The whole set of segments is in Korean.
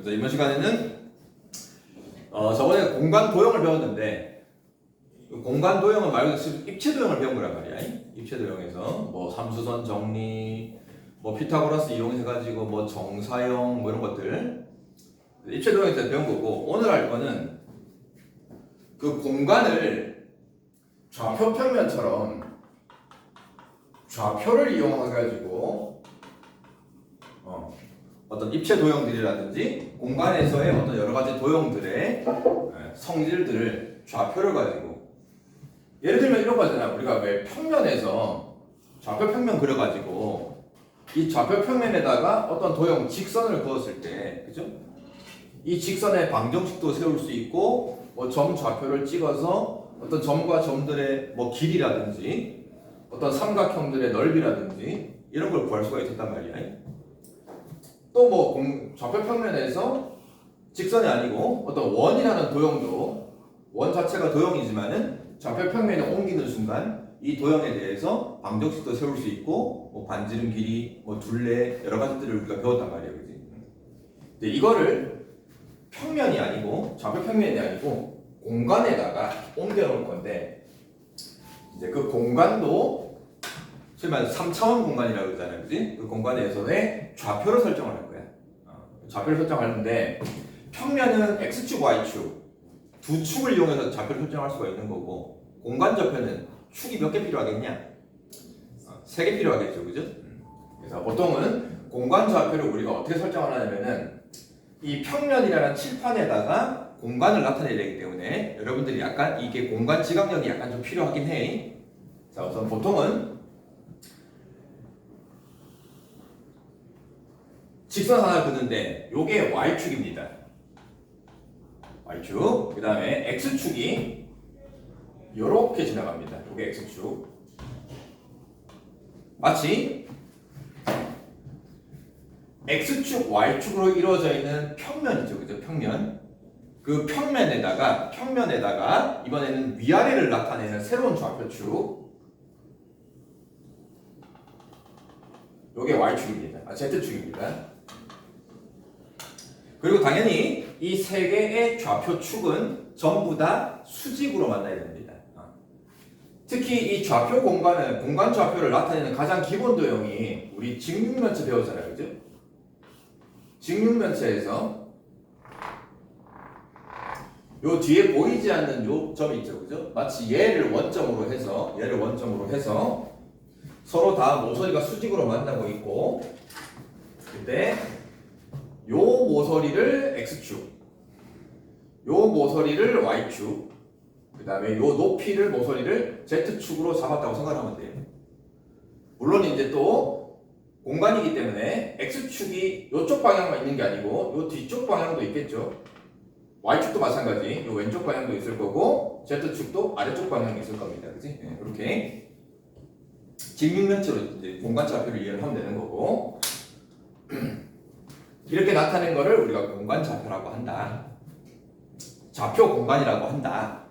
그래서 이번 시간에는 저번에 공간 도형을 배웠는데 공간 도형은 말 그대로 입체 도형을 배운 거란 말이야. 입체 도형에서 뭐 삼수선 정리, 뭐 피타고라스 이용해 가지고 뭐 정사형 뭐 이런 것들 입체 도형에서 배운 거고, 오늘 할 거는 그 공간을 좌표 평면처럼 좌표를 이용해 가지고 어떤 입체 도형들이라든지 공간에서의 어떤 여러 가지 도형들의 성질들을 좌표를 가지고, 예를 들면 이런 거잖아. 우리가 왜 평면에서 좌표 평면 그려가지고 이 좌표 평면에다가 어떤 도형 직선을 그었을 때, 그죠? 이 직선의 방정식도 세울 수 있고, 뭐 점 좌표를 찍어서 어떤 점과 점들의 뭐 길이라든지 어떤 삼각형들의 넓이라든지 이런 걸 구할 수가 있었단 말이야. 또 뭐 좌표 평면에서 직선이 아니고 어떤 원이라는 도형도, 원 자체가 도형이지만은 좌표 평면에 옮기는 순간 이 도형에 대해서 방정식도 세울 수 있고, 뭐 반지름 길이, 뭐 둘레 여러 가지들을 우리가 배웠단 말이야, 그지? 근데 이거를 평면이 아니고 좌표 평면이 아니고 공간에다가 옮겨 놓을 건데, 이제 그 공간도 소위 말해서 3차원 공간이라고 그러잖아요, 그지? 그 공간에서의 좌표를 설정을 할 거야. 좌표를 설정하는데, 평면은 x축, y축 두 축을 이용해서 좌표를 설정할 수가 있는 거고, 공간 좌표는 축이 몇 개 필요하겠냐? 3개 필요하겠죠, 그죠? 그래서 보통은 공간 좌표를 우리가 어떻게 설정을 하냐면은 이 평면이라는 칠판에다가 공간을 나타내야 되기 때문에 여러분들이 약간 이게 공간 지각력이 약간 좀 필요하긴 해. 자, 우선 보통은 직선 하나 그는데 요게 y축입니다. y축. 그 다음에 x축이 요렇게 지나갑니다. 요게 x축. 마치 x축, y축으로 이루어져 있는 평면이죠. 그죠? 평면. 그 평면에다가 이번에는 위아래를 나타내는 새로운 좌표축. 요게 y축입니다. z축입니다. 그리고 당연히 이 세 개의 좌표축은 전부 다 수직으로 만나야 됩니다. 특히 이 좌표 공간은, 공간 좌표를 나타내는 가장 기본 도형이 우리 직육면체 배웠잖아요, 그죠? 직육면체에서 요 뒤에 보이지 않는 요 점이 있죠, 그죠? 마치 얘를 원점으로 해서 서로 다 모서리가 수직으로 만나고 있고, 근데 요 모서리를 x축, 요 모서리를 y축, 그 다음에 요 높이를 모서리를 z축으로 잡았다고 생각하면 돼요. 물론 이제 또 공간이기 때문에 x축이 요쪽 방향만 있는 게 아니고 요 뒤쪽 방향도 있겠죠. y축도 마찬가지, 요 왼쪽 방향도 있을 거고 z축도 아래쪽 방향이 있을 겁니다. 그치? 네, 이렇게 직육면체로 이제 공간 좌표를 이해를 하면 되는 거고, 이렇게 나타낸 거를 우리가 공간 좌표라고 한다. 좌표 공간이라고 한다.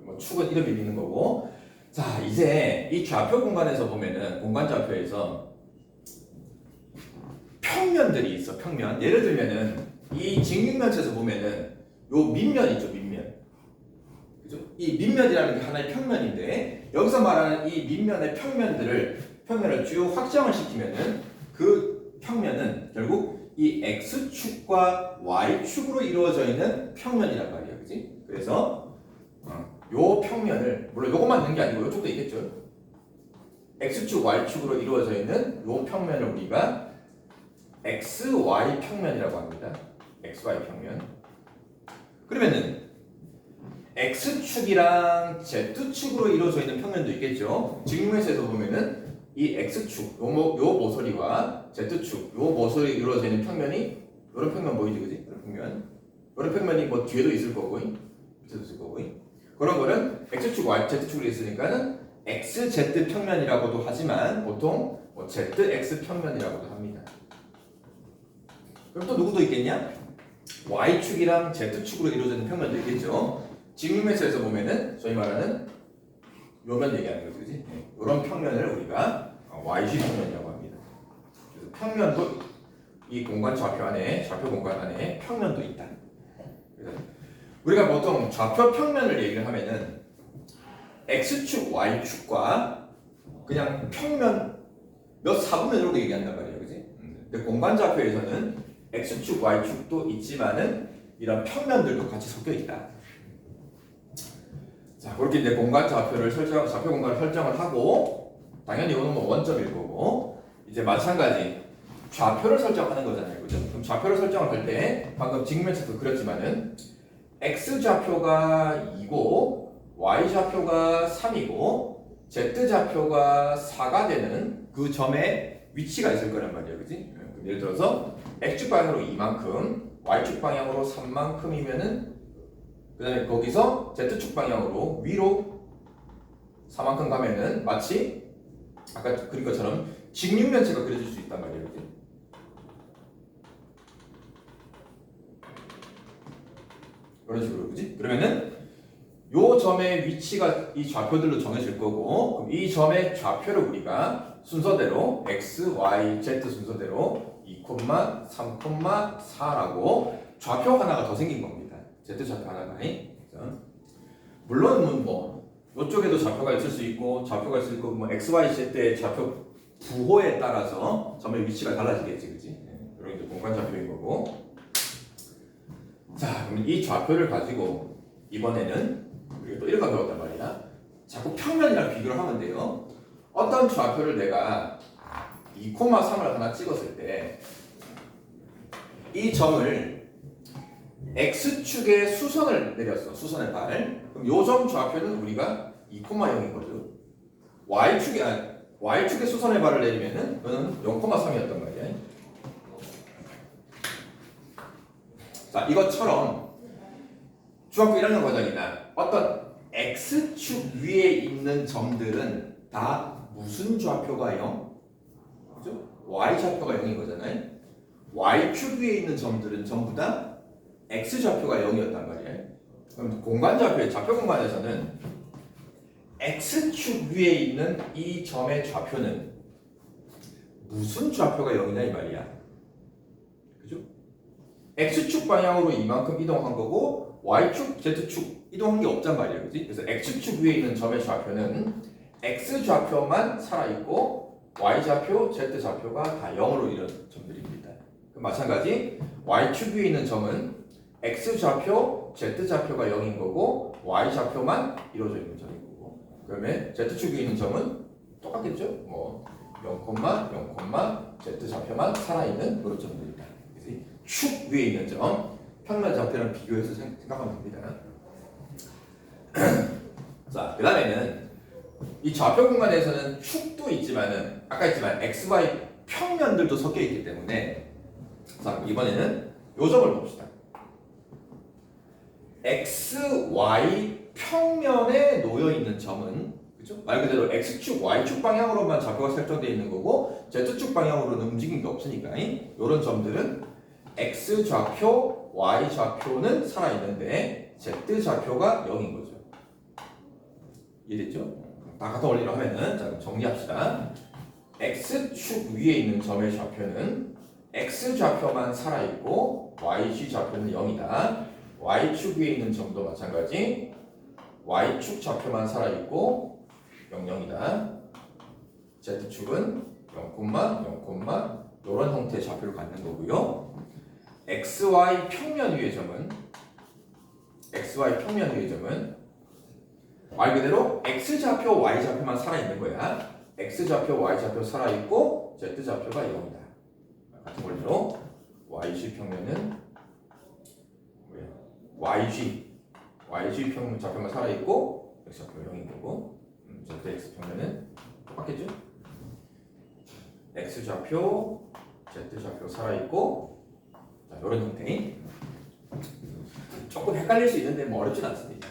뭐 축은 이름이 있는 거고. 자, 이제 이 좌표 공간에서 보면은, 공간 좌표에서 평면들이 있어. 평면. 예를 들면은 이 직육면체에서 보면은 요 밑면 있죠, 밑면. 그죠? 이 밑면이라는 게 하나의 평면인데, 여기서 말하는 이 밑면의 평면을 쭉 확장을 시키면은 그 평면은 결국 이 x축과 y축으로 이루어져 있는 평면이란 말이야, 그지? 그래서 요 평면을, 물론 요것만 있는 게 아니고 요쪽도 있겠죠. x축, y축으로 이루어져 있는 요 평면을 우리가 xy 평면이라고 합니다. xy 평면. 그러면은 x축이랑 z축으로 이루어져 있는 평면도 있겠죠. 직면에서 보면은 이 x축, 요 모서리와 z축, 요 모서리 이루어져 있는 평면이, 요런 평면 보이지, 그지? 요런 평면이 뭐 뒤에도 있을 거고, 밑에도 있을 거고. 그런 거는 x축, z축으로 있으니까는 xz 평면이라고도 하지만 보통 뭐 zx 평면이라고도 합니다. 그럼 또 누구도 있겠냐? y축이랑 z축으로 이루어지는 평면도 있겠죠. 직육면체에서 보면은 저희 말하는 요면 얘기하는 거지, 그지? 이런 평면을 우리가 y식 평면이라고 합니다. 그래서 평면도 이 공간 좌표 안에 좌표 공간 안에 평면도 있다. 그래서 우리가 보통 좌표 평면을 얘기를 하면은 x축, y축과 그냥 평면 몇 사분면으로도 얘기한단 말이에요, 그지? 근데 공간 좌표에서는 x축, y축도 있지만은 이런 평면들도 같이 섞여 있다. 자, 그렇게 이제 공간 좌표를 좌표 공간을 설정을 하고 당연히 이거는 뭐 원점일 거고 이제 마찬가지 좌표를 설정하는 거잖아요, 그죠? 그럼 좌표를 설정을 할 때 방금 직면체도 그렸지만은 x 좌표가 2고 y 좌표가 3이고 z 좌표가 4가 되는 그 점에 위치가 있을 거란 말이에요, 그지? 예를 들어서 x축 방향으로 2만큼, y축 방향으로 3만큼이면은 그 다음에 거기서 z축 방향으로 위로 4만큼 가면은 마치 아까 그린 것처럼 직육면체가 그려질 수 있단 말이에요, 그지? 그런 식으로, 그지? 그러면은 요 점의 위치가 이 좌표들로 정해질 거고 그럼 이 점의 좌표를 우리가 순서대로 x, y, z 순서대로 2, 3, 4라고 좌표 하나가 더 생긴 겁니다. z 좌표 하나가. 물론 뭐 이쪽에도 좌표가 있을 수 있고 좌표가 있을 거고 뭐 x, y, z의 좌표 부호에 따라서 점의 위치가 달라지겠지, 그지? 이런 게 공간 좌표인 거고. 자, 그럼 이 좌표를 가지고 이번에는 우리가 또 이런 거 배웠단 말이야. 자꾸 평면이랑 비교를 하면 돼요. 어떤 좌표를 내가 2,3을 하나 찍었을 때 이 점을 x축에 수선을 내렸어. 수선의 발. 그럼 요 점 좌표는 우리가 2,0이거든. y축에 수선의 발을 내리면은 이거는 0,3이었단 말이야. 자, 이것처럼 중학교 1학년 과정이나 어떤 x축 위에 있는 점들은 다 무슨 좌표가 0? 그죠? y좌표가 0인 거잖아요. y축 위에 있는 점들은 전부 다 x좌표가 0이었단 말이에요. 그럼 공간 좌표의 좌표 공간에서는 x축 위에 있는 이 점의 좌표는 무슨 좌표가 0이냐 이 말이야. 그죠? x축 방향으로 이만큼 이동한 거고 y축, z축 이동한 게 없단 말이에요, 그지? 그래서 x축 위에 있는 점의 좌표는 x좌표만 살아있고 y좌표, z좌표가 다 0으로 이런 점들입니다. 마찬가지 y축 위에 있는 점은 x좌표, z좌표가 0인 거고 y좌표만 이루어져 있는 점인 거고 그러면 z축 위에 있는 점은 똑같겠죠? 뭐 0, 0, z좌표만 살아있는 그런 점들입니다. 축 위에 있는 점, 평면 좌표랑 비교해서 생각하면 됩니다. 자, 그 다음에는 이 좌표 공간에서는 축도 있지만은 아까 했지만 x, y 평면들도 섞여 있기 때문에 자, 이번에는 요 점을 봅시다. x, y 평면에 놓여 있는 점은 그죠? 말 그대로 x축, y축 방향으로만 좌표가 설정되어 있는 거고 z축 방향으로는 움직임이 없으니까 이런 점들은 x좌표, y좌표는 살아있는데 z좌표가 0인 거죠. 이해됐죠? 다 같은 원리로 하면은 자, 정리합시다. x축 위에 있는 점의 좌표는 x좌표만 살아있고 y좌표는 0이다. y축 위에 있는 점도 마찬가지 y축 좌표만 살아있고 0이다. z축은 0, 이런 형태의 좌표를 갖는 거고요. xy 평면 위의 점은 말 그대로 x좌표, y좌표만 살아있는 거야. x좌표, y좌표 살아있고 z좌표가 0이다. 같은 원리로 yg 평면은 yg 평면 좌표만 살아있고 x좌표가 0인 거고 zx 평면은 똑같겠죠? x좌표, z좌표 살아있고 자, 이런 형태. 조금 헷갈릴 수 있는데 뭐 어렵진 않습니다.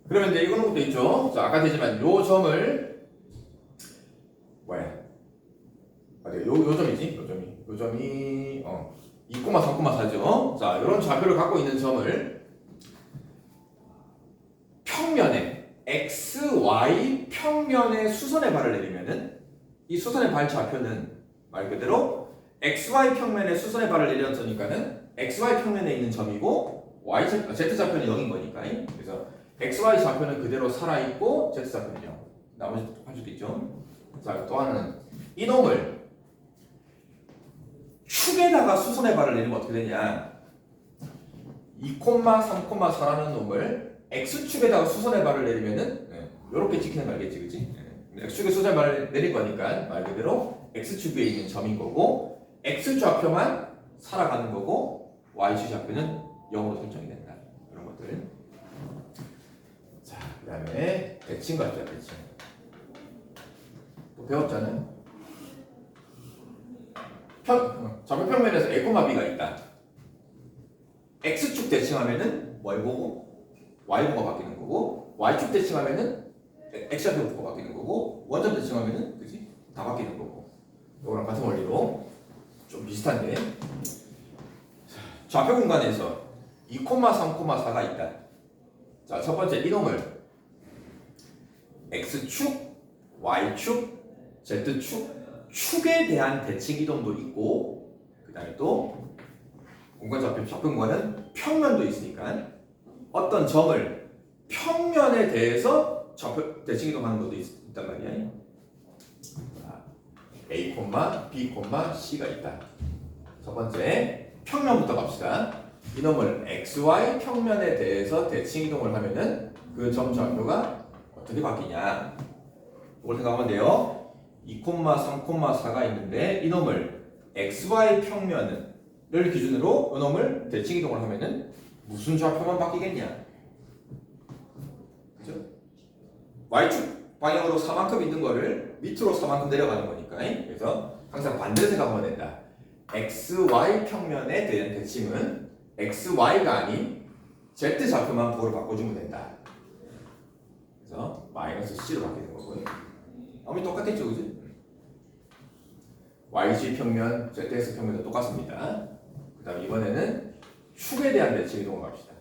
그러면 이제 이거는 것도 있죠. 자, 아까 되지만 요 점을 맞아요. 요 점이지. 요 점이 2,3,4죠. 자, 이런 좌표를 갖고 있는 점을 평면에 x, y 평면에 수선의 발을 내리면은 이 수선의 발 좌표는 말 그대로 XY 평면에 수선의 발을 내렸으니까는 XY 평면에 있는 점이고 Z 좌표는 0인 거니까. 그래서 XY 좌표는 그대로 살아있고 Z 좌표는 0. 나머지 할 수도 있죠. 자, 또 하나는 이놈을 축에다가 수선의 발을 내리면 어떻게 되냐? 2,3,4라는 놈을 X축에다가 수선의 발을 내리면은 이렇게 찍히는 거 알겠지, 그치? X축에 수선의 발을 내릴 거니까 말 그대로 X축 위에 있는 점인 거고 X 좌표만 살아가는 거고 Y축 좌표는 0으로 설정이 된다. 이런 것들. 자, 그 다음에 대칭 갑시다, 대칭. 또 배웠잖아요. 좌표 평면에서 A, B가 있다. X축 대칭하면은 뭘 보고? Y보가 바뀌는 거고 Y축 대칭하면은 X좌표가 바뀌는 거고 원점 대칭하면은 그지? 다 바뀌는 거고 이거랑 같은 원리로 좀 비슷한데 좌표 공간에서 2,3,4가 있다. 자, 첫 번째 이놈을 X축, Y축, Z축 축에 대한 대칭 이동도 있고 그 다음에 또 공간 좌표 공간은 평면도 있으니까 어떤 점을 평면에 대해서 좌표 대칭 이동하는 것도 있단 말이야. A, B, C가 있다. 첫 번째 평면부터 갑시다. 이놈을 XY 평면에 대해서 대칭 이동을 하면은 그 점 좌표가 어떻게 바뀌냐? 이걸 생각하면 돼요. 2,3,4가 있는데 이놈을 XY 평면을 기준으로 이놈을 대칭 이동을 하면은 무슨 좌표만 바뀌겠냐? 그죠? Y축 방향으로 4만큼 있는 거를 밑으로 4만큼 내려가는 거니까. 그래서 항상 반대로 생각하면 된다. XY 평면에 대한 대칭은 XY가 아닌 Z 좌표만 보로 바꿔주면 된다. 그래서 마이너스 C로 바뀌는 거고요. 아무리 똑같겠죠, 그지? YG 평면, ZX 평면도 똑같습니다. 그 다음 이번에는 축에 대한 대칭 이동을 갑시다.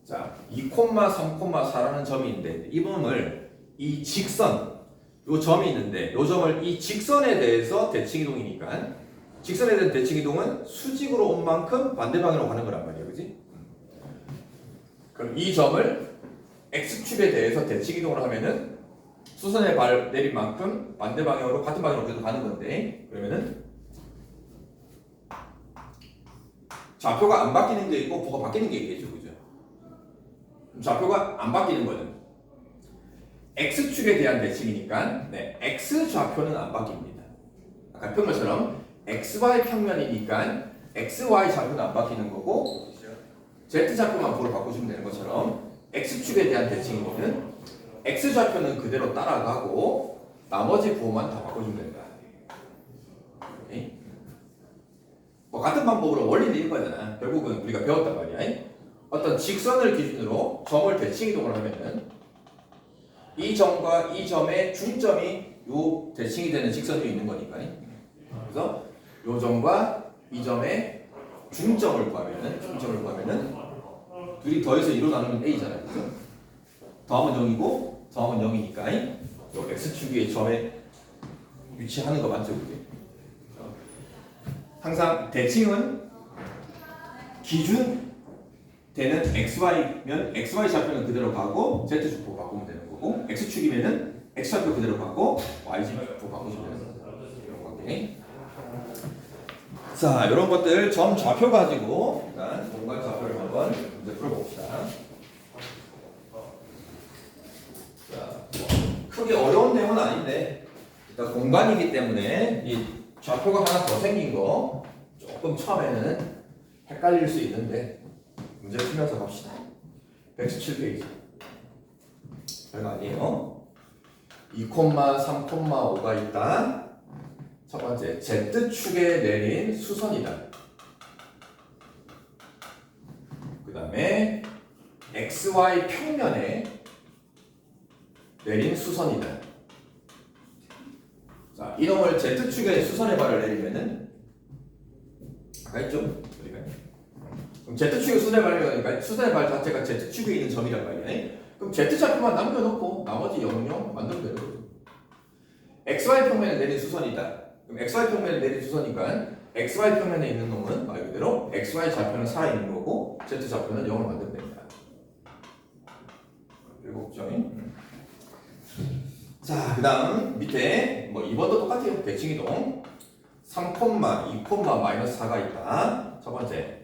자, 2,3,4라는 점이 있는데 이 점을 이 직선, 요 점이 있는데 요 점을 이 직선에 대해서 대칭 이동이니까 직선에 대한 대칭 이동은 수직으로 온 만큼 반대 방향으로 가는 거란 말이야, 그지? 그럼 이 점을 X축에 대해서 대칭 이동을 하면은 수선의 발 내린 만큼 반대 방향으로 같은 방향으로 계속 가는 건데 그러면은 좌표가 안 바뀌는 게 있고 부가 바뀌는 게 있겠죠, 그죠? 좌표가 안 바뀌는 거는 X축에 대한 대칭이니까 X 좌표는 안 바뀝니다. 아까 평면처럼 XY 평면이니까 XY 좌표는 안 바뀌는 거고 Z 좌표만 보로 바꿔주면 되는 것처럼 X축에 대한 대칭이는 X 좌표는 그대로 따라가고 나머지 부호만 다 바꿔주면 된다. 오케이? 뭐 같은 방법으로 원리는 이거잖아. 결국은 우리가 배웠단 말이야. 어떤 직선을 기준으로 점을 대칭 이동을 하면은 이 점과 이 점의 중점이 요 대칭이 되는 직선 위에 있는 거니까. 그래서 요 점과 이 점의 중점을 구하면은 둘이 더해서 2로 나누면 A잖아요. 그죠? 더하면 0이고 더하면 0이니까 요 X축 위에 점에 위치하는 거 맞죠, 그게? 항상 대칭은 기준 되는 XY면 XY 좌표는 그대로 가고 Z축 바꾸면 되는 거고 X축이면은 X좌표 그대로 가고 Y좌표 바꾸시면 되는 거죠. 이런 관계. 자, 이런 것들 점 좌표 가지고 일단 공간 좌표를 한번 문제 풀어봅시다. 자, 크게 어려운 내용은 아닌데 일단 공간이기 때문에 이 좌표가 하나 더 생긴 거 조금 처음에는 헷갈릴 수 있는데 문제 풀면서 갑시다. 117페이지. 별거 아니에요. 2,3,5가 있다. 첫 번째, Z축에 내린 수선이다. 그 다음에 XY 평면에 내린 수선이다. 자, 이놈을 Z축에 수선의 발을 내리면은 아까 했죠? 그럼 Z축에 수선의 발을 내리니까 수선의 발 자체가 Z축에 있는 점이란 말이야. 그럼 Z좌표만 남겨놓고 나머지 0, 0 만들면 되는 거죠. XY 평면에 내린 수선이다. 그럼 XY 평면에 내린 수선이니까 XY 평면에 있는 놈은 말 그대로 XY 좌표는 살아있는 거고 Z 좌표는 0을 만들면 됩니다. 일곱점. 자, 그 다음 밑에 뭐 2번도 똑같아요. 대칭이동 3, 2, 마이너스 4가 있다. 첫 번째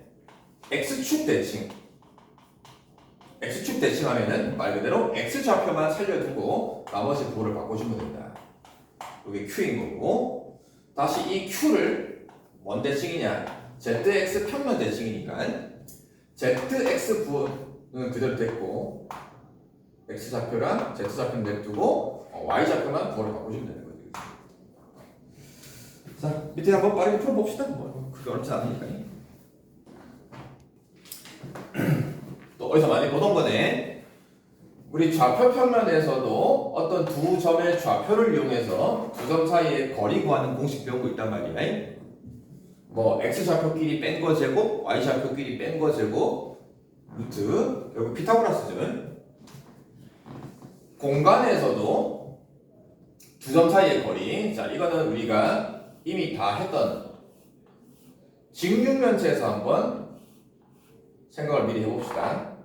X축 대칭. X축 대칭하면은 말 그대로 X 좌표만 살려두고 나머지 부호를 바꿔주면 된다. 이게 Q인 거고 다시 이 Q를 뭔 대칭이냐 ZX 평면 대칭이니까 ZX 부호는 그대로 됐고 X 좌표랑 Z 좌표는 냅두고 Y 좌표만 부호를 바꿔주면 되는 거죠. 자, 밑에 한번 빠르게 풀어봅시다. 뭐 그게 어렵지 않으니까. 또 어디서 많이 보던 거네. 우리 좌표 평면에서도 어떤 두 점의 좌표를 이용해서 두 점 사이의 거리 구하는 공식 배운 거 있단 말이야. 뭐 X 좌표끼리 뺀 거 제곱, Y 좌표끼리 뺀 거 제곱, 루트, 결국 피타고라스죠. 공간에서도 두 점 사이의 거리, 자 이거는 우리가 이미 다 했던 직육면체에서 한번 생각을 미리 해봅시다.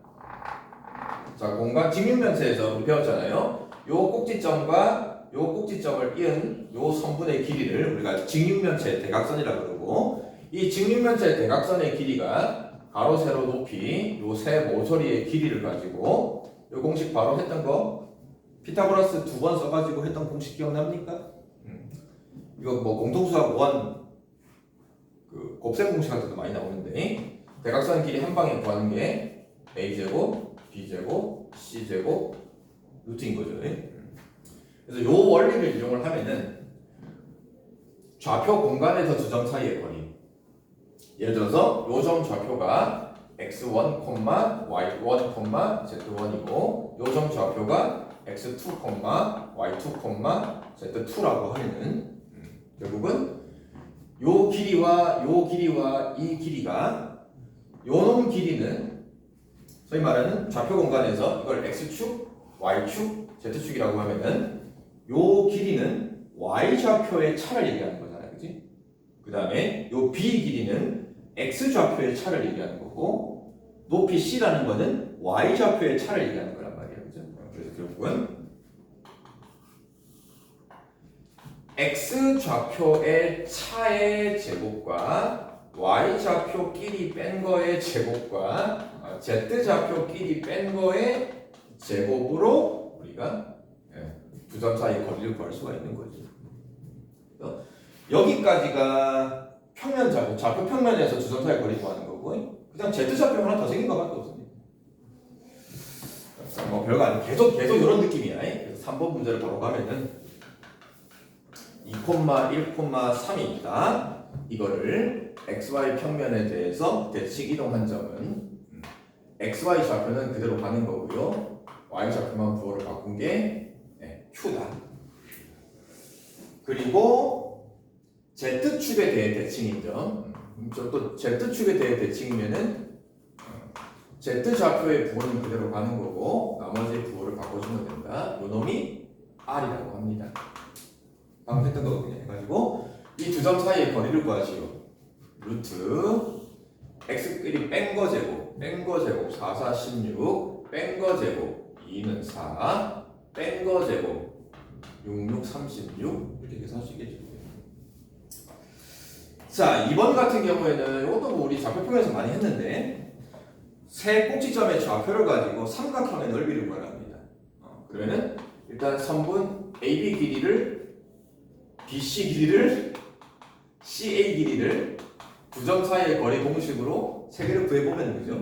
자, 공간 직육면체에서 우리 배웠잖아요. 요 꼭지점과 요 꼭지점을 이은 요 선분의 길이를 우리가 직육면체 대각선이라고 그러고 이 직육면체 대각선의 길이가 가로 세로 높이 요 세 모서리의 길이를 가지고 요 공식 바로 했던 거 피타고라스 2번 써가지고 했던 공식 기억납니까? 이거 뭐 공통수학 1 그 곱셈 공식 같은 거 많이 나오는데 대각선 길이 한 방에 구하는 게 a제곱, b제곱, c제곱, 루트인 거죠. 그래서 요 원리를 이용을 하면은 좌표 공간에서 두 점 사이의 거리 예를 들어서 요 점 좌표가 x1, y1, z1이고 요 점 좌표가 x2, y2, z2라고 하면은 결국은 요 길이와 이 길이가 요놈 길이는 소위 말하는 좌표 공간에서 이걸 x축, y축, z축이라고 하면은 요 길이는 y 좌표의 차를 얘기하는 거잖아요, 그렇지? 그 다음에 요 b 길이는 x 좌표의 차를 얘기하는 거고 높이 c라는 거는 y 좌표의 차를 얘기하는 거란 말이에요, 그렇죠? 그래서 결국은 x 좌표의 차의 제곱과 y 좌표끼리 뺀 거의 제곱과 z 좌표끼리 뺀 거의 제곱으로 우리가 두 점 사이 거리를 구할 수가 있는 거죠. 여기까지가 평면 좌표 평면에서 두 점 사이 거리 구하는 거고 그냥 z 좌표 하나 더 생긴 것밖에 없습니다. 뭐 별거 아니고 계속 이런 느낌이야. 그래서 3번 문제를 바로 가면은 2, 1,3이 있다. 이거를 xy 평면에 대해서 대칭 이동한 점은 xy 좌표는 그대로 가는 거고요. y 좌표만 부호를 바꾼 게 q다. 그리고 z축에 대해 대칭인 점. 또 z축에 대해 대칭이면은 z 좌표의 부호는 그대로 가는 거고 나머지 부호를 바꿔주면 된다. 요 놈이 r이라고 합니다. 방금 했던 거거든요. 해가지고 이 두 점 사이의 거리를 구하시오. 루트 x끼리 뺀 거 제곱 4, 4, 16 뺀 거 제곱 2는 4 뺀 거 제곱 6, 6, 36 이렇게 계산할 수 있겠죠. 자, 2번 같은 경우에는 이것도 뭐 우리 좌표평에서 많이 했는데 세 꼭지점의 좌표를 가지고 삼각형의 넓이를 구하랍니다. 그러면은 일단 선분 AB 길이를 BC 길이를 CA 길이를 두 점 사이의 거리 공식으로 세 개를 구해보면 되죠.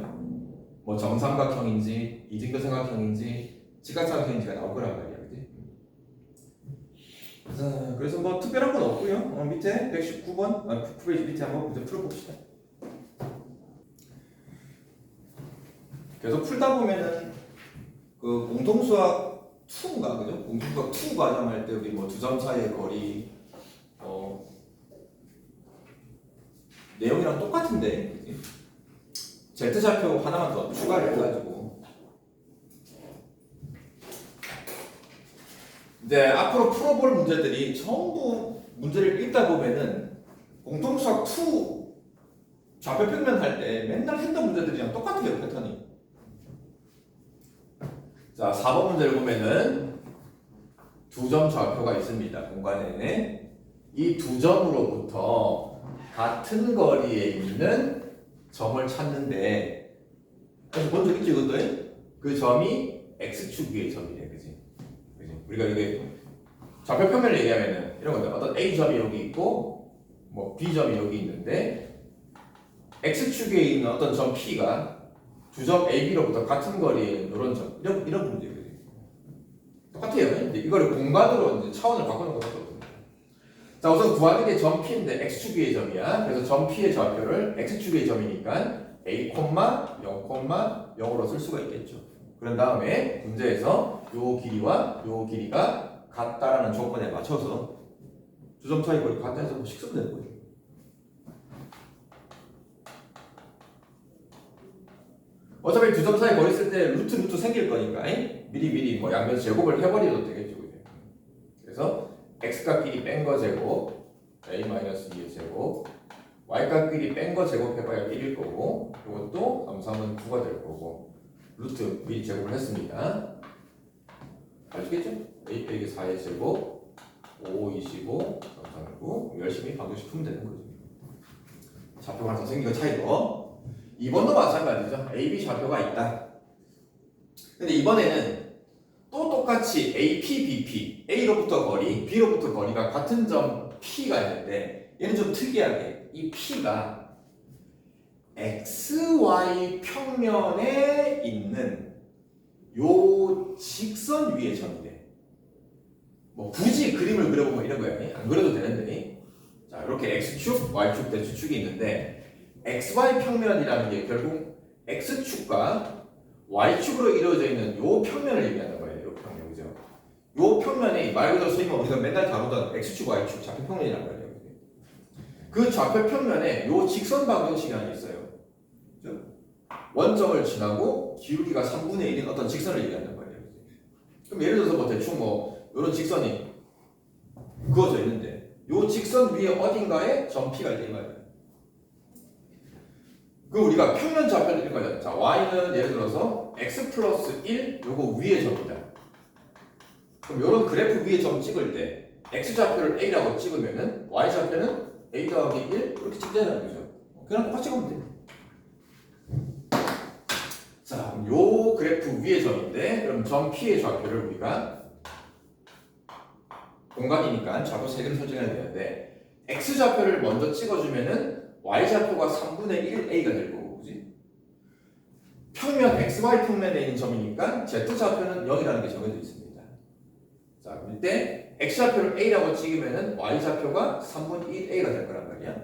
뭐 정삼각형인지 이등변삼각형인지 직각삼각형인지가 나올 거란 말이야, 그지? 자, 그래서 뭐 특별한 건 없고요. 밑에 119번, 9페이지 밑에 한번 문제 풀어봅시다. 계속 풀다 보면은 그 공통수학 2인가 그죠? 공통수학 2 과정할 때 우리 뭐 두 점 사이의 거리 내용이랑 똑같은데 Z 좌표 하나만 더 추가를 해가지고 이제 앞으로 풀어볼 문제들이 전부 문제를 읽다 보면은 공통수학 2 좌표평면 할 때 맨날 했던 문제들이랑 똑같아요, 패턴이. 자, 4번 문제를 보면은 두 점 좌표가 있습니다. 공간에 이 두 점으로부터 같은 거리에 있는 점을 찾는데, 먼저 있지, 그것도? 그 점이 x축 위의 점이래, 그지? 우리가 이게 좌표평면을 얘기하면은 이런 거죠. 어떤 a 점이 여기 있고, 뭐 b 점이 여기 있는데, x축에 있는 어떤 점 p가 두 점 a, b로부터 같은 거리에 있는 이런 점, 이런 문제거든요. 똑같아요. 근데 이거를 공간으로 이제 차원을 바꾸는 거거든요. 자, 우선 구하는 게 점 p인데 x축 위의 점이야. 그래서 점 p의 좌표를 x축 위의 점이니까 a, 0,0으로 쓸 수가 있겠죠. 그런 다음에 문제에서 요 길이와 요 길이가 같다라는 조건에 맞춰서 두 점 사이 거리 같다 해서 식으면 되는 거죠. 어차피 두 점 사이 거리 쓸 때 루트 생길 거니까 미리 뭐 양변 제곱을 해버려도 되겠죠. 그래서 x값 끼리 뺀 거 제곱 a-2의 제곱 y값끼리 뺀 거 제곱해봐야 1일 거고 이것도 3, 3은 9가 될 거고 루트 미리 제곱을 했습니다. 아시겠죠? a 빼기 4의 제곱 5, 25, 3, 3, 9 열심히 방정식 되는 거죠. 좌표가 하나 더 생긴 거 차이고 2번도 마찬가지죠. a, b 좌표가 있다. 근데 이번에는 또 똑같이 a, p, b, p a로부터 거리, b로부터 거리가 같은 점 p가 있는데 얘는 좀 특이하게 이 p가 xy 평면에 있는 요 직선 위의 점이래. 뭐 굳이 그림을 그려보면 이런 거야. 안 그려도 되는데 자 이렇게 x축, y축, 대축축이 있는데 xy 평면이라는 게 결국 x축과 y축으로 이루어져 있는 요 평면을 얘기하는 거예요. 요 평면, 그죠? 요 평면이 말 그대로 쓰이면 우리가 맨날 다루던 x축, y축 좌표 평면이란 말이에요. 그 좌표 평면에 요 직선 방정식이 하나 있어요. 그죠? 원점을 지나고 기울기가 3분의 1인 어떤 직선을 얘기한단 말이에요. 그럼 예를 들어서 뭐 대충 뭐 요런 직선이 그어져 있는데 요 직선 위에 어딘가에 점 P가 있다 이 말이에요. 그럼 우리가 평면 좌표를 이런 거죠. 자, y는 예를 들어서 x 플러스 1 요거 위에 점이다. 그럼 요런 그래프 위에 점 찍을 때 x 좌표를 a라고 찍으면은 y 좌표는 a 더하기 1 이렇게 찍잖아요. 그죠? 그냥 똑같이 찍으면 돼요. 자, 그럼 요 그래프 위에 점인데 그럼 점 P의 좌표를 우리가 공간이니까 좌표 3개를 설정해야 되는데 x 좌표를 먼저 찍어주면은 y 좌표가 3분의 1a가 될 거고, 그지? 평면 xy 평면에 있는 점이니까 z 좌표는 0이라는 게 정해져 있습니다. 자, 그럴 때 x 좌표를 a라고 찍으면은 y 좌표가 3분의 1a가 될 거란 말이야.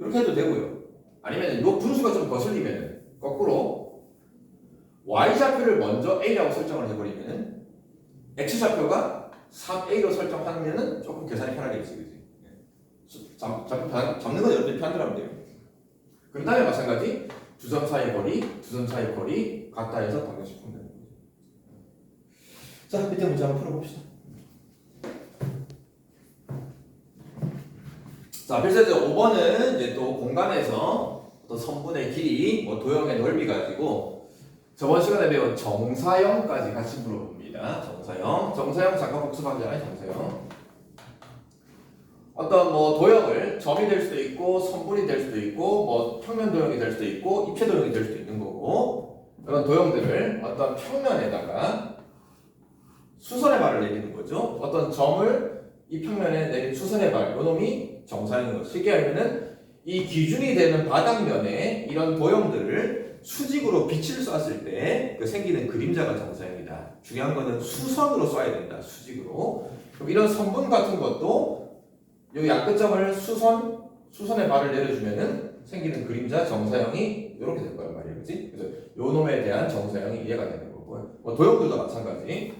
이렇게 해도 되고요. 아니면 요 분수가 좀 거슬리면은 거꾸로 y 좌표를 먼저 a라고 설정을 해버리면은 x 좌표가 3a로 설정하면은 조금 계산이 편하겠지, 그지? 잡는 건 여러분들이 편하게 하면 돼요. 그 다음에 마찬가지 두 점 사이 거리 같다 해서 방정식 풀면 되는 거죠. 자, 밑에 문제 한번 풀어봅시다. 자, 필수적 5번은 이제 또 공간에서 또 선분의 길이, 뭐 도형의 넓이 가지고 저번 시간에 배운 정사형까지 같이 물어봅니다. 정사형 잠깐 복습하잖아요. 정사형. 어떤 뭐 도형을 점이 될 수도 있고 선분이 될 수도 있고 뭐 평면 도형이 될 수도 있고 입체 도형이 될 수도 있는 거고 이런 도형들을 어떤 평면에다가 수선의 발을 내리는 거죠. 어떤 점을 이 평면에 내린 수선의 발, 요 놈이 정사형인 거죠. 쉽게 하면은 이 기준이 되는 바닥면에 이런 도형들을 수직으로 빛을 쐈을 때 그 생기는 그림자가 정사형이다. 중요한 거는 수선으로 쏴야 된다. 수직으로. 그럼 이런 선분 같은 것도 요 약끝점을 수선의 발을 내려주면은 생기는 그림자 정사형이 이렇게 될 거란 말이에요, 그렇지? 그래서 요 놈에 대한 정사형이 이해가 되는 거고요. 뭐 도형들도 마찬가지.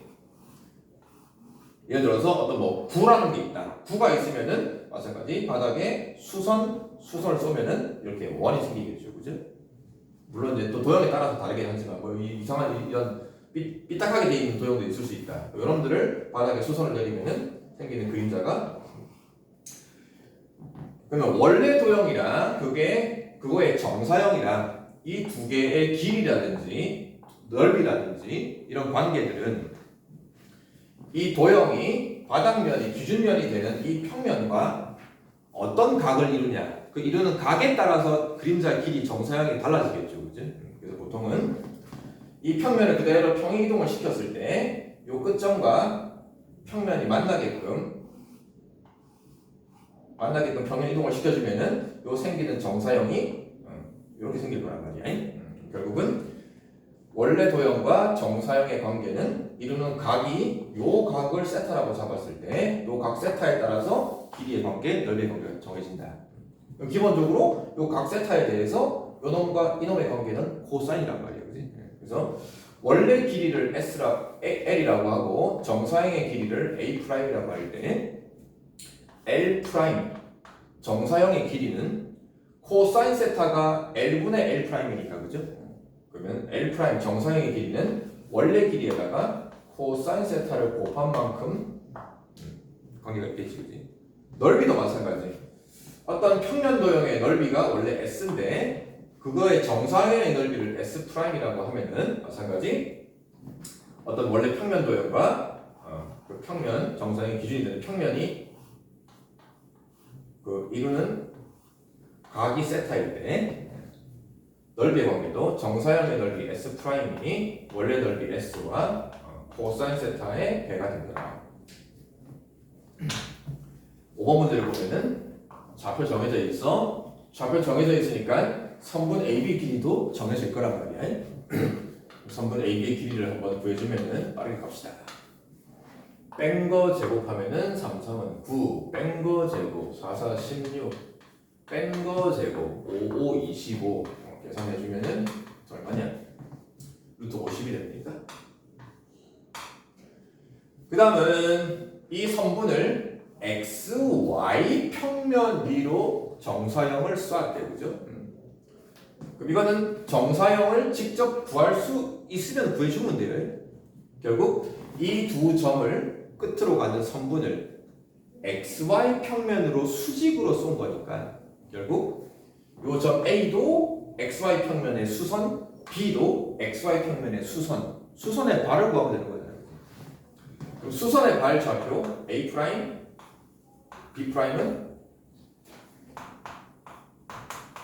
예를 들어서 어떤 뭐 구라는 게 있다. 구가 있으면은 마찬가지 바닥에 수선을 쏘면은 이렇게 원이 생기겠죠, 그죠? 물론 이제 또 도형에 따라서 다르긴 하지만 뭐 이상한 이런 삐딱하게 되어 있는 도형도 있을 수 있다. 여러분들을 바닥에 수선을 내리면은 생기는 그림자가 그러면 원래 도형이랑 그거의 정사형이랑 이 두 개의 길이라든지 넓이라든지 이런 관계들은 이 도형이 바닥면이 기준면이 되는 이 평면과 어떤 각을 이루냐 그 이루는 각에 따라서 그림자 길이 정사형이 달라지겠죠. 그죠? 그래서 보통은 이 평면을 그대로 평행이동을 시켰을 때 이 끝점과 평면이 만나게끔 평행이동을 시켜주면은 요 생기는 정사형이 이렇게 생길 거란 말이야. 결국은 원래 도형과 정사형의 관계는 이루는 각이 요 각을 세타라고 잡았을 때 요 각 세타에 따라서 길이의 관계, 넓이의 관계가 정해진다. 기본적으로 요 각 세타에 대해서 요놈과 이놈의 관계는 코사인이란 말이에요. 그지? 그래서 원래 길이를 L이라고 하고 정사형의 길이를 A'이라고 할 때 L' 정사형의 길이는 코사인 세타가 L분의 L'이니까 그죠? 그러면 L' 정사형의 길이는 원래 길이에다가 코사인 세타를 곱한 만큼 관계가 있겠지. 그지? 넓이도 마찬가지. 어떤 평면 도형의 넓이가 원래 S인데 그거의 정사형의 넓이를 S'이라고 하면은 마찬가지 어떤 원래 평면 도형과 그 평면 정사형의 기준이 되는 평면이 그 이루는 각이 세타일 때 넓이의 관계도 정사형의 넓이 S'이 원래 넓이 S와 코사인 세타의 배가 된다. 5번 문제를 보면은 좌표 정해져 있어. 좌표 정해져 있으니까 선분 AB 길이도 정해질 거란 말이야. 선분 AB의 길이를 한번 구해주면은 빠르게 갑시다. 뺀 거 제곱하면은 3, 3은 9, 뺀 거 제곱 4, 4, 16, 뺀 거 제곱 5, 5, 25 계산해주면은 얼마냐? 루트 50이 됩니까? 그 다음은 이 선분을 X, Y 평면 위로 정사형을 쏘았대. 그죠? 그럼 이거는 정사형을 직접 구할 수 있으면 구해주면 돼요. 결국 이 두 점을 끝으로 가는 선분을 XY 평면으로 수직으로 쏜 거니까 결국 요 점 A도 XY 평면의 수선, B도 XY 평면의 수선의 발을 구하면 되는 거잖아요. 그럼 수선의 발 좌표 A', B'은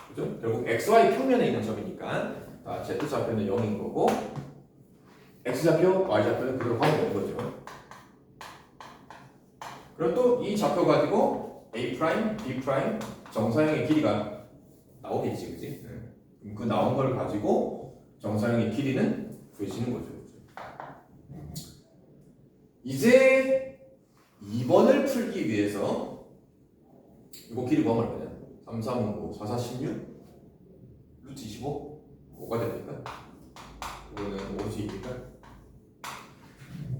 그죠? 결국 XY 평면에 있는 점이니까 Z 좌표는 0인 거고 X 좌표, Y 좌표는 그대로 가면 되는 거죠. 그럼 또 이 좌표 가지고 A', B' 정사형의 길이가 나오겠지, 그지? 그 나온 걸 가지고 정사형의 길이는 구해지는 거죠. 이제 2번을 풀기 위해서 이거 길이 구하면 얼마냐? 3, 3, 9, 4, 4, 16? 루트 25? 뭐가 됩니까? 이거는 5루트이니까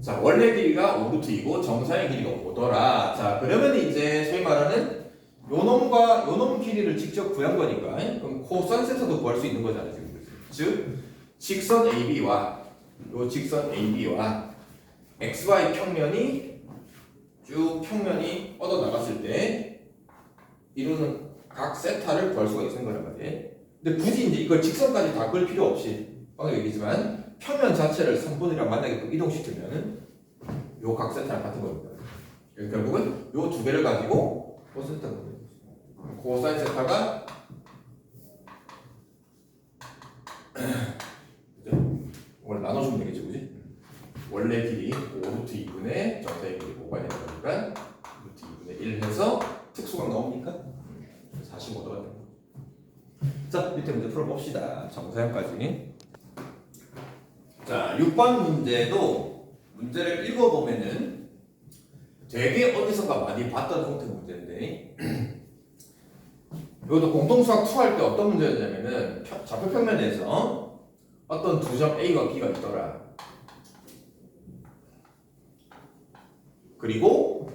자, 원래 길이가 5루트이고 정사의 길이가 5더라. 자, 그러면 이제 소위 말하는 요놈과 요놈 길이를 직접 구한 거니까 그럼 코사인 세타도 구할 수 있는 거잖아요. 지금. 즉 직선 AB와 요 직선 AB와 XY 평면이 쭉 평면이 뻗어 나갔을 때 이루는 각 세타를 구할 수가 있는 거란 말이에요. 근데 굳이 이제 이걸 직선까지 다 그을 필요 없이 방금 얘기했지만 평면 자체를 선분이랑 만나게끔 이동시키면은 요 각 세타랑 같은 겁니다. 결국은 요 두 개를 가지고 코사인 세타가 됩니다. 코사인 세타가 이걸 나눠주면 되겠죠, 그지? 원래 길이 5루트 2분의 정사의 길이 5가 되는 거니까 루트 2분의 1 해서 특수각 나옵니까? 45도가 됩니다. 자, 밑에 문제 풀어봅시다. 정사형까지. 자, 6번 문제도 문제를 읽어보면은 되게 어디선가 많이 봤던 형태 문제인데 이것도 공통수학 2 할 때 어떤 문제였냐면은 좌표 평면에서 어떤 두 점 A와 B가 있더라. 그리고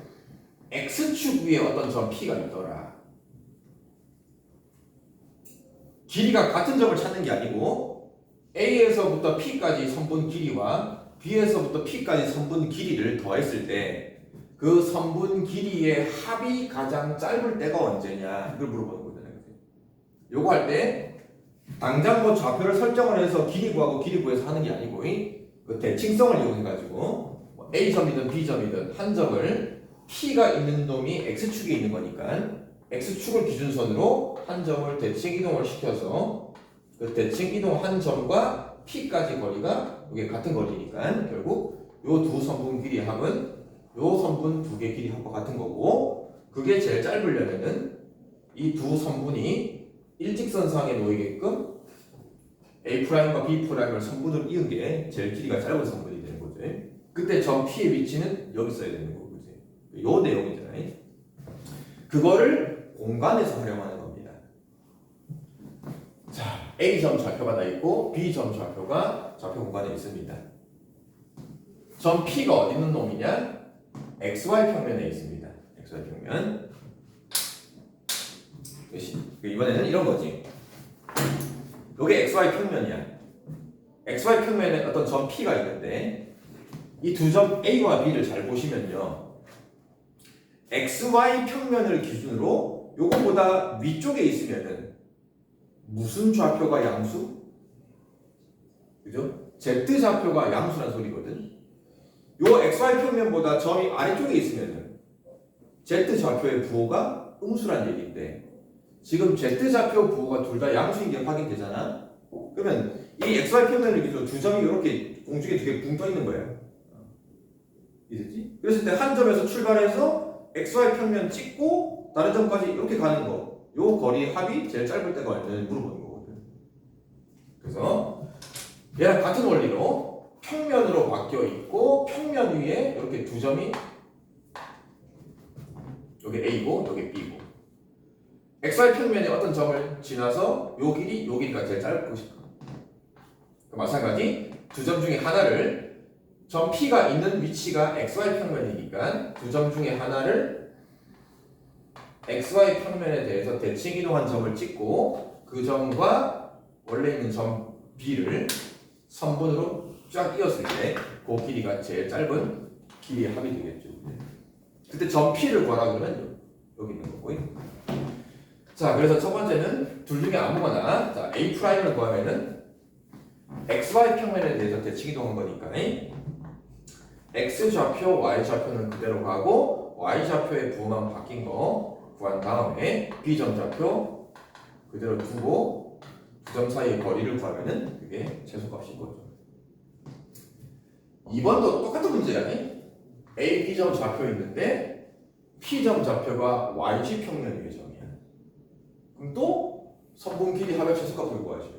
X축 위에 어떤 점 P가 있더라. 길이가 같은 점을 찾는 게 아니고 A에서부터 P까지 선분 길이와 B에서부터 P까지 선분 길이를 더했을 때 그 선분 길이의 합이 가장 짧을 때가 언제냐 이걸 물어보는 거잖아요. 요거 할 때 당장 뭐 좌표를 설정을 해서 길이 구하고 길이 구해서 하는 게 아니고 그 대칭성을 이용해가지고 뭐 A점이든 B점이든 한 점을 P가 있는 놈이 X축에 있는 거니까 X축을 기준선으로 한 점을 대칭 이동을 시켜서 그 대칭 이동 한 점과 P까지 거리가 이게 같은 거리니까 결국 요 두 선분 길이 합은 요 선분 두 개 길이 합과 같은 거고 그게 제일 짧으려면은 이 두 선분이 일직선상에 놓이게끔 A'과 B'을 선분으로 이은 게 제일 길이가 짧은 선분이 되는 거죠. 그때 점 P의 위치는 여기 써야 되는 거고 요 내용이잖아요. 그거를 공간에서 활용하는 겁니다. 자, A점 좌표가 나 있고 B점 좌표가 좌표 공간에 있습니다. 점 P가 어디 있는 놈이냐? XY 평면에 있습니다. XY 평면. 이번에는 이런 거지. 이게 XY 평면이야. XY 평면에 어떤 점 P가 있는데 이 두 점 A와 B를 잘 보시면요. XY 평면을 기준으로 요거보다 위쪽에 있으면은 무슨 좌표가 양수? 그죠? Z 좌표가 양수란 소리거든. 요 XY 평면보다 점이 아래쪽에 있으면은 Z 좌표의 부호가 음수란 얘기인데 지금 Z 좌표 부호가 둘 다 양수인 게 확인되잖아. 그러면 이 XY 평면을 기준으로 두 점이 이렇게 공중에 두 개 붕 떠 있는 거예요. 이랬지? 그랬을 때 한 점에서 출발해서 XY 평면 찍고 다른 점까지 이렇게 가는 거. 요 거리 합이 제일 짧을 때가 언제냐 물어보는 거거든. 그래서 얘랑 같은 원리로 평면으로 바뀌어 있고 평면 위에 이렇게 두 점이 여기 A고 여기 B고 XY 평면의 어떤 점을 지나서 요 길이가 제일 짧을 것이다. 마찬가지 두 점 중에 하나를 점 P가 있는 위치가 XY 평면이니까 두 점 중에 하나를 XY 평면에 대해서 대칭 이동한 점을 찍고 그 점과 원래 있는 점 B를 선분으로 쫙 이었을 때 그 길이가 제일 짧은 길이의 합이 되겠죠. 그때 점 P를 구하라 그러면 여기 있는 거고. 자, 그래서 첫 번째는 둘 중에 아무거나 자, A'을 구하면은 XY 평면에 대해서 대칭 이동한 거니까 X 좌표, Y 좌표는 그대로 가고 Y 좌표의 부호만 바뀐 거 구한 다음에 B점 좌표 그대로 두고 두 점 사이의 거리를 구하면은 그게 최소값인 거죠. 2번도 똑같은 문제야. A, B점 좌표 있는데 P점 좌표가 YG 평면 위의 점이야. 그럼 또 선분 길이 합의 최소값을 구하시오.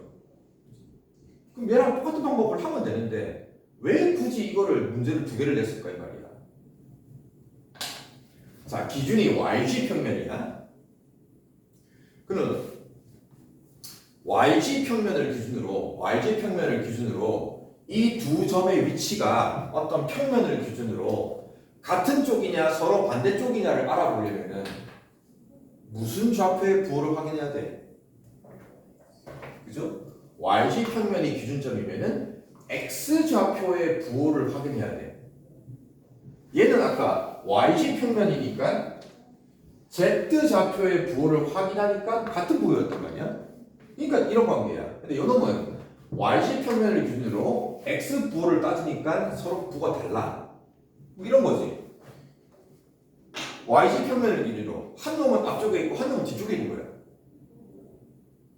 그럼 얘랑 똑같은 방법을 하면 되는데 왜 굳이 이거를 문제를 두 개를 냈을까 이 말이야. 자, 기준이 YG 평면이야. 그럼 YG 평면을 기준으로 이 두 점의 위치가 어떤 평면을 기준으로 같은 쪽이냐 서로 반대쪽이냐를 알아보려면은 무슨 좌표의 부호를 확인해야 돼? 그죠? YG 평면이 기준점이면은 X 좌표의 부호를 확인해야 돼. 얘는 아까 YG 평면이니까 Z 좌표의 부호를 확인하니까 같은 부호였단 말이야. 그러니까 이런 관계야. 근데 요놈은 YG 평면을 기준으로 X 부호를 따지니까 서로 부호가 달라. 뭐 이런 거지. YG 평면을 기준으로 한 놈은 앞쪽에 있고 한 놈은 뒤쪽에 있는 거야.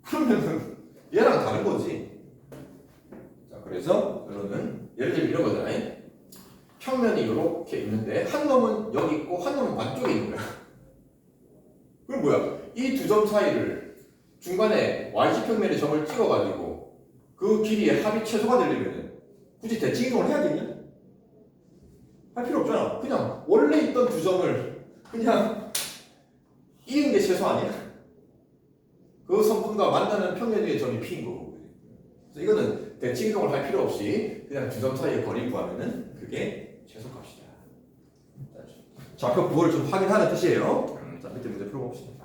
그러면은 얘랑 다른 거지. 자, 그래서 결론은 예를 들면 이런 거잖아요. 평면이 이렇게 있는데 한 놈은 여기 있고 한 놈은 반쪽에 있는 거야. 그럼 뭐야? 이 두 점 사이를 중간에 YG 평면의 점을 찍어가지고 그 길이의 합이 최소가 되려면 굳이 대칭 이동을 해야 되냐? 할 필요 없잖아. 그냥 원래 있던 두 점을 그냥 이은 게 최소 아니야? 그 선분과 만나는 평면 위의 점이 P인 거고. 그래서 이거는 대칭 이동을 할 필요 없이 그냥 두 점 사이의 거리 구하면은 그게 최소값이다. 좌표 부호를 좀 확인하는 뜻이에요. 자, 밑에 문제 풀어봅시다.